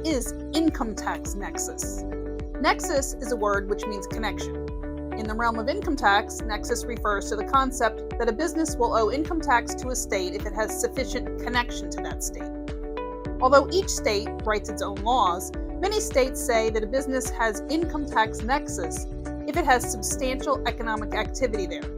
what is income tax nexus? Nexus is a word which means connection. In the realm of income tax, nexus refers to the concept that a business will owe income tax to a state if it has sufficient connection to that state. Although each state writes its own laws, many states say that a business has income tax nexus if it has substantial economic activity there.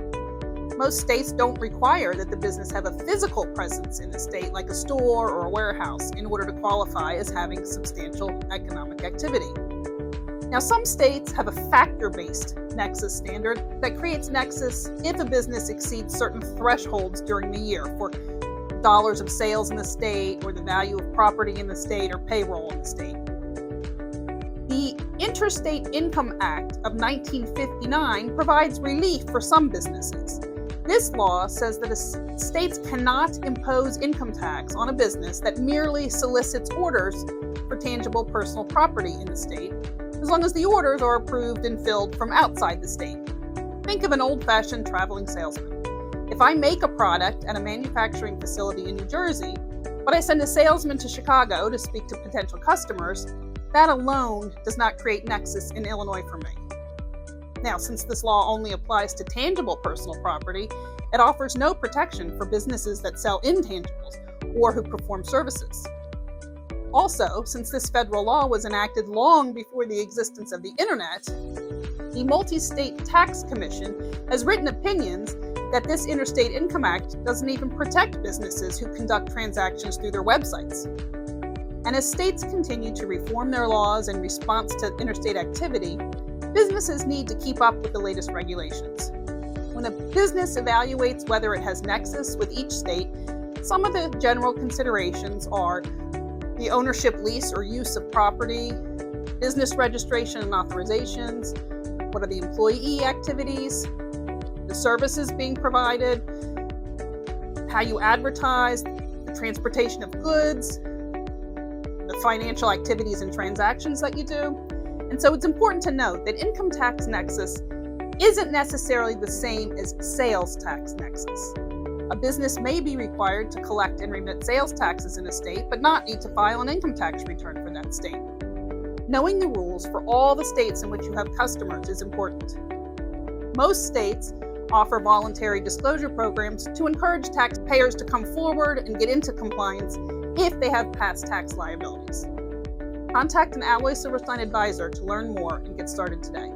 Most states don't require that the business have a physical presence in the state, like a store or a warehouse, in order to qualify as having substantial economic activity. Now, some states have a factor-based nexus standard that creates nexus if a business exceeds certain thresholds during the year for dollars of sales in the state, or the value of property in the state, or payroll in the state. The Interstate Income Act of 1959 provides relief for some businesses. This law says that states cannot impose income tax on a business that merely solicits orders for tangible personal property in the state, as long as the orders are approved and filled from outside the state. Think of an old-fashioned traveling salesman. If I make a product at a manufacturing facility in New Jersey, but I send a salesman to Chicago to speak to potential customers, that alone does not create nexus in Illinois for me. Now, since this law only applies to tangible personal property, it offers no protection for businesses that sell intangibles or who perform services. Also, since this federal law was enacted long before the existence of the internet, the Multi-State Tax Commission has written opinions that this Interstate Income Act doesn't even protect businesses who conduct transactions through their websites. And as states continue to reform their laws in response to interstate activity, businesses need to keep up with the latest regulations. When a business evaluates whether it has nexus with each state, some of the general considerations are the ownership, lease, or use of property, business registration and authorizations, what are the employee activities, the services being provided, how you advertise, the transportation of goods, the financial activities and transactions that you do. And so it's important to note that income tax nexus isn't necessarily the same as sales tax nexus. A business may be required to collect and remit sales taxes in a state, but not need to file an income tax return for that state. Knowing the rules for all the states in which you have customers is important. Most states offer voluntary disclosure programs to encourage taxpayers to come forward and get into compliance if they have past tax liabilities. Contact an Alloy Silverstein advisor to learn more and get started today.